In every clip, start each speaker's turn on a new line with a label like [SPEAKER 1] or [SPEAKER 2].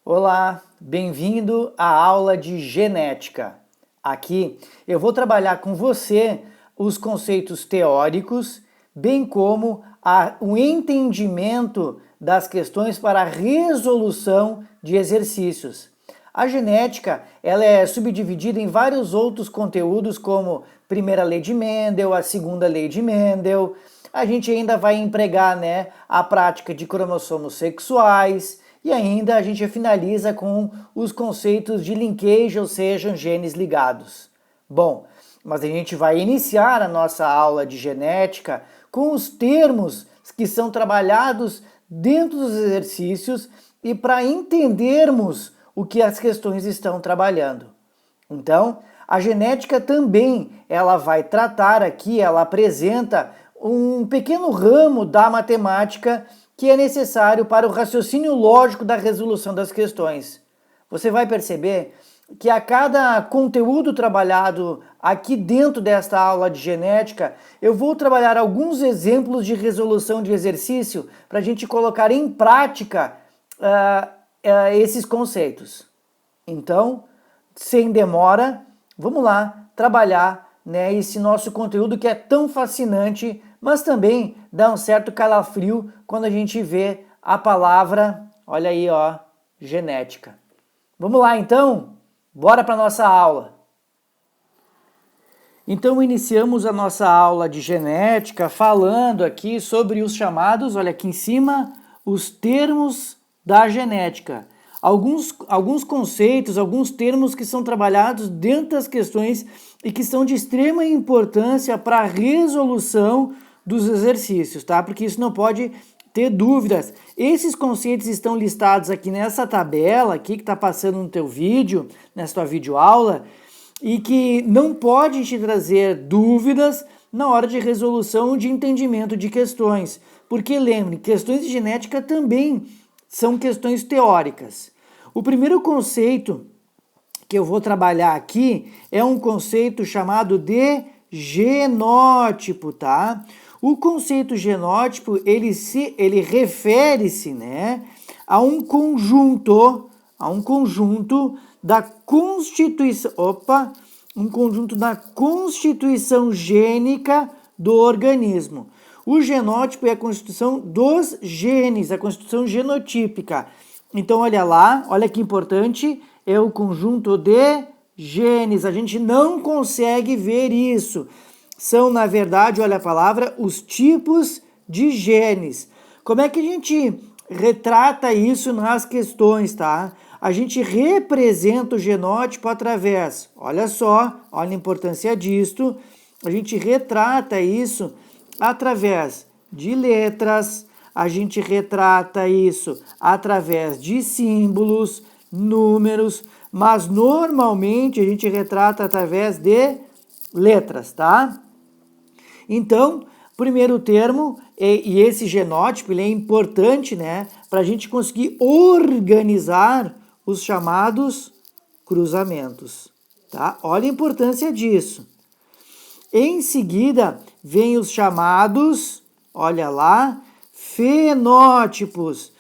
[SPEAKER 1] Olá, bem-vindo à aula de genética. Aqui eu vou trabalhar com você os conceitos teóricos, bem como o entendimento das questões para a resolução de exercícios. A genética ela é subdividida em vários outros conteúdos, como primeira lei de Mendel, a segunda lei de Mendel. A gente ainda vai empregar, a prática de cromossomos sexuais. E ainda a gente finaliza com os conceitos de linkage, ou seja, genes ligados. Bom, mas a gente vai iniciar a nossa aula de genética com os termos que são trabalhados dentro dos exercícios e para entendermos o que as questões estão trabalhando. Então, a genética também ela vai tratar aqui, ela apresenta um pequeno ramo da matemática que é necessário para o raciocínio lógico da resolução das questões. Você vai perceber que a cada conteúdo trabalhado aqui dentro desta aula de genética, eu vou trabalhar alguns exemplos de resolução de exercício para a gente colocar em prática esses conceitos. Então, sem demora, vamos lá trabalhar esse nosso conteúdo que é tão fascinante, mas também dá um certo calafrio quando a gente vê a palavra, olha aí, ó, genética. Vamos lá então? Bora para a nossa aula. Então iniciamos a nossa aula de genética falando aqui sobre os chamados, olha aqui em cima, os termos da genética. Alguns conceitos, alguns termos que são trabalhados dentro das questões e que são de extrema importância para a resolução dos exercícios, tá? Porque isso não pode ter dúvidas. Esses conceitos estão listados aqui nessa tabela aqui que está passando no teu vídeo, nessa tua videoaula, e que não pode te trazer dúvidas na hora de resolução de entendimento de questões. Porque lembre, questões de genética também são questões teóricas. O primeiro conceito que eu vou trabalhar aqui é um conceito chamado de genótipo, tá? O conceito genótipo, ele refere-se, a um conjunto da constituição gênica do organismo. O genótipo é a constituição dos genes, a constituição genotípica. Então, olha lá, olha que importante, é o conjunto de genes. A gente não consegue ver isso. São, na verdade, olha a palavra, os tipos de genes. Como é que a gente retrata isso nas questões, tá? A gente representa o genótipo através, olha só, olha a importância disto, a gente retrata isso através de letras, a gente retrata isso através de símbolos, números, mas normalmente a gente retrata através de letras, tá? Então, primeiro termo, e esse genótipo ele é importante, para a gente conseguir organizar os chamados cruzamentos, tá? Olha a importância disso. Em seguida, vem os chamados, olha lá, fenótipos.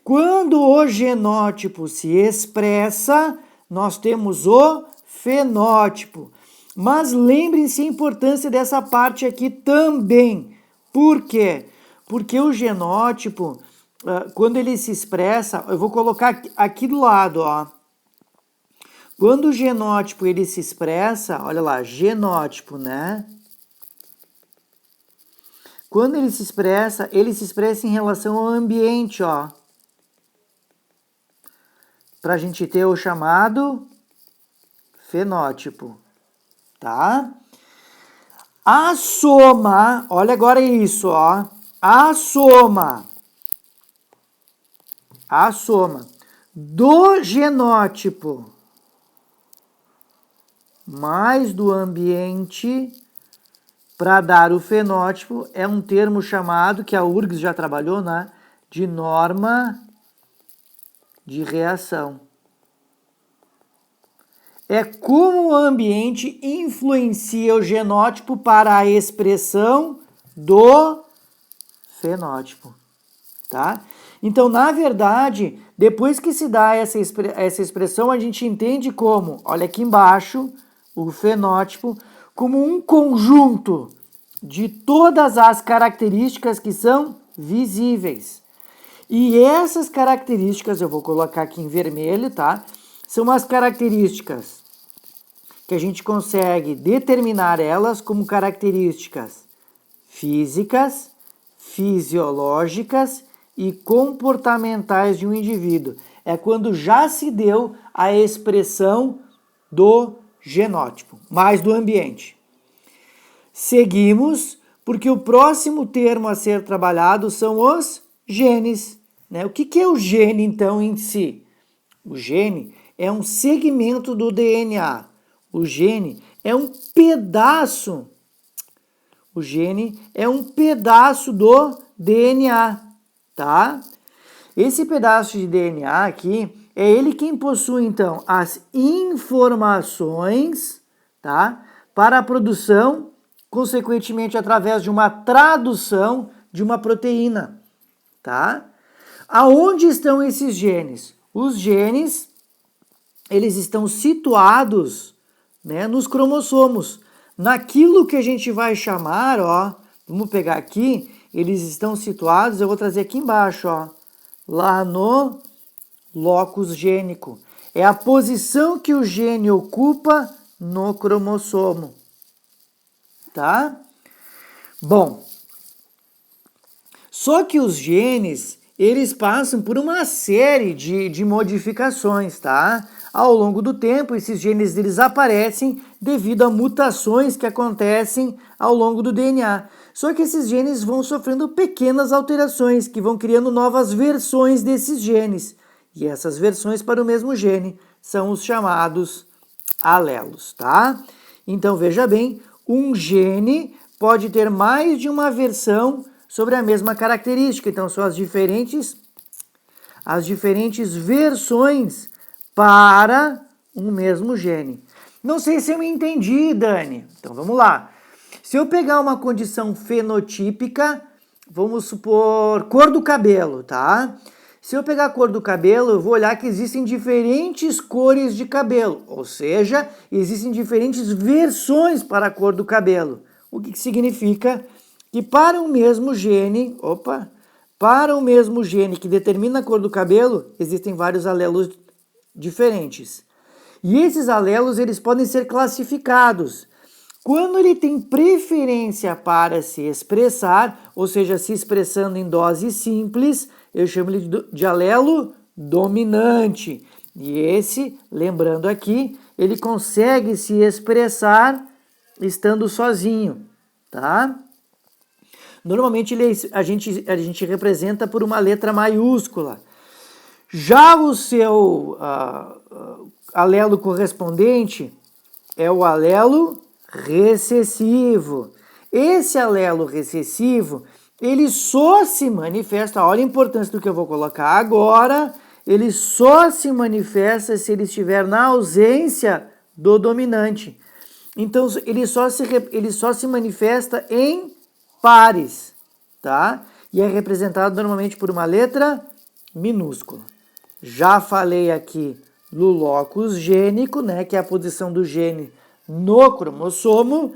[SPEAKER 1] Quando o genótipo se expressa, nós temos o fenótipo. Mas lembrem-se a importância dessa parte aqui também. Por quê? Porque o genótipo, quando ele se expressa, eu vou colocar aqui do lado, ó. Quando o genótipo ele se expressa, olha lá, genótipo, Quando ele se expressa em relação ao ambiente, ó. Para a gente ter o chamado fenótipo, tá? A soma, olha agora isso, ó. A soma do genótipo mais do ambiente para dar o fenótipo é um termo chamado, que a URGS já trabalhou, de norma de reação. É como o ambiente influencia o genótipo para a expressão do fenótipo. tá? Então, na verdade, depois que se dá essa expressão, a gente entende como, olha aqui embaixo, o fenótipo, como um conjunto de todas as características que são visíveis. E essas características, eu vou colocar aqui em vermelho, tá? São as características que a gente consegue determinar elas como características físicas, fisiológicas e comportamentais de um indivíduo. É quando já se deu a expressão do genótipo, mais do ambiente. Seguimos, porque o próximo termo a ser trabalhado são os genes. Né? O que é o gene, então, em si? O gene é um segmento do DNA. O gene é um pedaço. O gene é um pedaço do DNA, tá? Esse pedaço de DNA aqui é ele quem possui, então, as informações, tá? Para a produção, consequentemente, através de uma tradução de uma proteína, tá? Aonde estão esses genes? Os genes, eles estão situados, né, nos cromossomos, naquilo que a gente vai chamar, ó, vamos pegar aqui, eles estão situados, eu vou trazer aqui embaixo, ó, lá no locus gênico. É a posição que o gene ocupa no cromossomo, tá? Bom, só que os genes, eles passam por uma série de modificações, tá? Ao longo do tempo, esses genes eles aparecem devido a mutações que acontecem ao longo do DNA. Só que esses genes vão sofrendo pequenas alterações, que vão criando novas versões desses genes. E essas versões para o mesmo gene são os chamados alelos, tá? Então, veja bem, um gene pode ter mais de uma versão sobre a mesma característica. Então, são as diferentes versões para um mesmo gene. Não sei se eu me entendi, Dani. Então, vamos lá. Se eu pegar uma condição fenotípica, vamos supor cor do cabelo, tá? Se eu pegar a cor do cabelo, eu vou olhar que existem diferentes cores de cabelo, ou seja, existem diferentes versões para a cor do cabelo. O que significa que para o mesmo gene, que determina a cor do cabelo, existem vários alelos diferentes. E esses alelos, eles podem ser classificados. Quando ele tem preferência para se expressar, ou seja, se expressando em dose simples, eu chamo ele de alelo dominante. E esse, lembrando aqui, ele consegue se expressar estando sozinho, tá? Normalmente a gente representa por uma letra maiúscula. Já o seu alelo correspondente é o alelo recessivo. Esse alelo recessivo, ele só se manifesta, olha a importância do que eu vou colocar agora, ele só se manifesta se ele estiver na ausência do dominante. Então, ele só se manifesta em pares, tá? E é representado normalmente por uma letra minúscula. Já falei aqui do locus gênico, né, que é a posição do gene no cromossomo,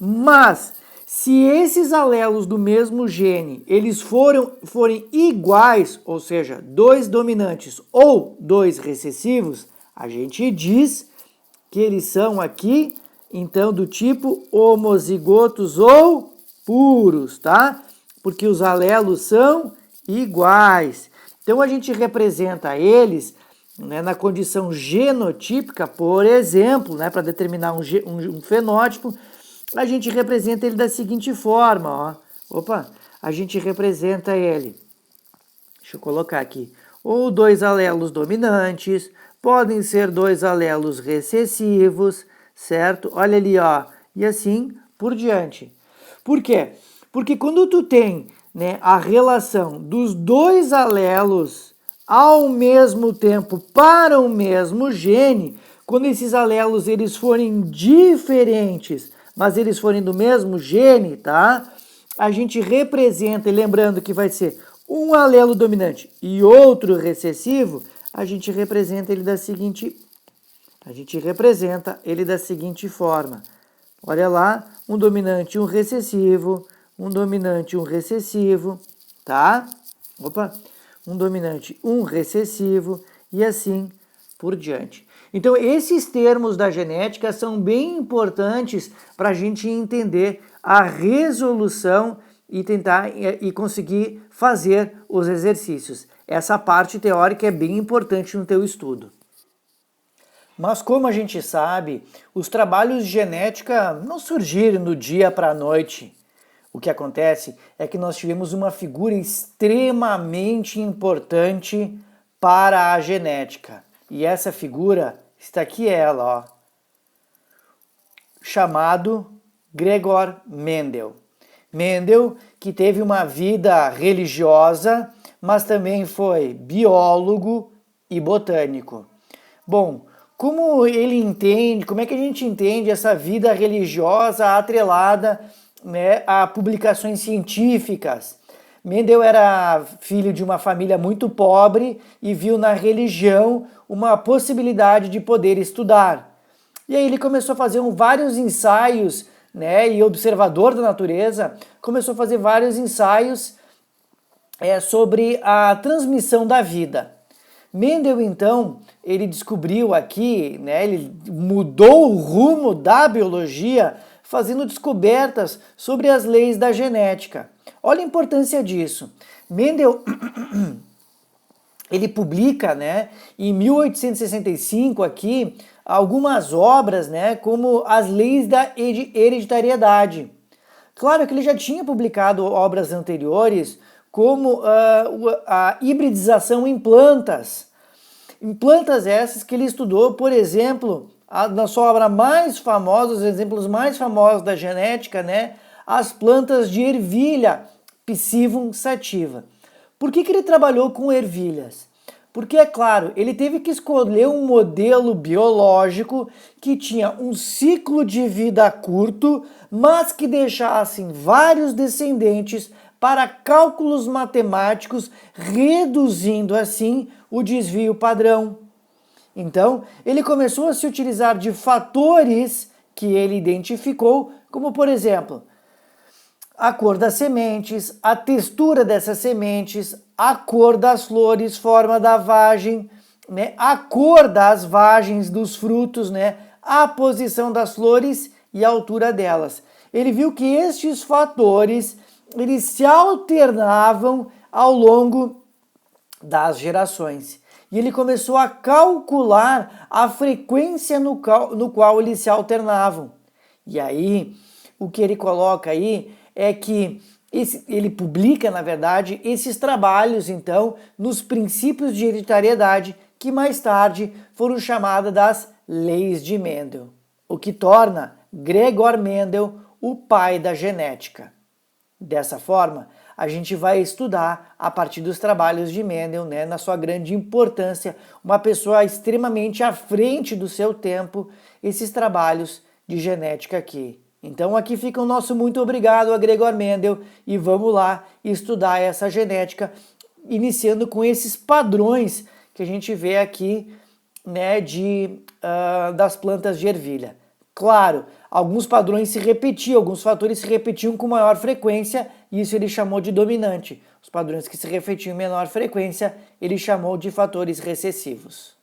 [SPEAKER 1] mas se esses alelos do mesmo gene, eles forem iguais, ou seja, 2 dominantes ou 2 recessivos, a gente diz que eles são aqui, então, do tipo homozigotos ou puros, tá? Porque os alelos são iguais. Então, a gente representa eles, né, na condição genotípica, por exemplo, né, para determinar um fenótipo, a gente representa ele da seguinte forma, ó. A gente representa ele, deixa eu colocar aqui, ou 2 alelos dominantes, podem ser 2 alelos recessivos, certo? Olha ali, ó, e assim por diante. Por quê? Porque quando tu tem, né, a relação dos 2 alelos ao mesmo tempo para o mesmo gene, quando esses alelos eles forem diferentes, mas eles forem do mesmo gene, tá? A gente representa, e lembrando que vai ser um alelo dominante e outro recessivo, a gente representa ele da seguinte forma. Olha lá, um dominante e um recessivo, um dominante e um recessivo, tá? Opa, um dominante, um recessivo e assim por diante. Então, esses termos da genética são bem importantes para a gente entender a resolução e tentar e conseguir fazer os exercícios. Essa parte teórica é bem importante no teu estudo. Mas como a gente sabe, os trabalhos de genética não surgiram do dia para a noite. O que acontece é que nós tivemos uma figura extremamente importante para a genética. E essa figura está aqui ela, ó, chamado Gregor Mendel. Mendel, que teve uma vida religiosa, mas também foi biólogo e botânico. Bom, como ele entende, como é que a gente entende essa vida religiosa atrelada, né, a publicações científicas? Mendel era filho de uma família muito pobre e viu na religião uma possibilidade de poder estudar. E aí ele começou a fazer vários ensaios, né, e observador da natureza, começou a fazer vários ensaios sobre a transmissão da vida. Mendel, então, ele descobriu aqui, né, ele mudou o rumo da biologia, fazendo descobertas sobre as leis da genética. Olha a importância disso. Mendel, ele publica, né, em 1865 aqui, algumas obras, né, como as leis da hereditariedade. Claro que ele já tinha publicado obras anteriores, como a hibridização em plantas. Em plantas essas que ele estudou, por exemplo, na sua obra mais famosa, os exemplos mais famosos da genética, né, as plantas de ervilha, Psivum sativa. Por que ele trabalhou com ervilhas? Porque, é claro, ele teve que escolher um modelo biológico que tinha um ciclo de vida curto, mas que deixassem vários descendentes para cálculos matemáticos, reduzindo assim o desvio padrão. Então, ele começou a se utilizar de fatores que ele identificou, como por exemplo, a cor das sementes, a textura dessas sementes, a cor das flores, forma da vagem, né, a cor das vagens dos frutos, né, a posição das flores e a altura delas. Ele viu que estes fatores eles se alternavam ao longo das gerações. E ele começou a calcular a frequência no qual eles se alternavam. E aí, o que ele coloca aí é que ele publica, na verdade, esses trabalhos, então, nos princípios de hereditariedade, que mais tarde foram chamadas das leis de Mendel, o que torna Gregor Mendel o pai da genética. Dessa forma, a gente vai estudar a partir dos trabalhos de Mendel, né, na sua grande importância, uma pessoa extremamente à frente do seu tempo, esses trabalhos de genética aqui. Então aqui fica o nosso muito obrigado a Gregor Mendel e vamos lá estudar essa genética, iniciando com esses padrões que a gente vê aqui, né, das plantas de ervilha. Claro, alguns padrões se repetiam, alguns fatores se repetiam com maior frequência, e isso ele chamou de dominante. Os padrões que se repetiam em menor frequência, ele chamou de fatores recessivos.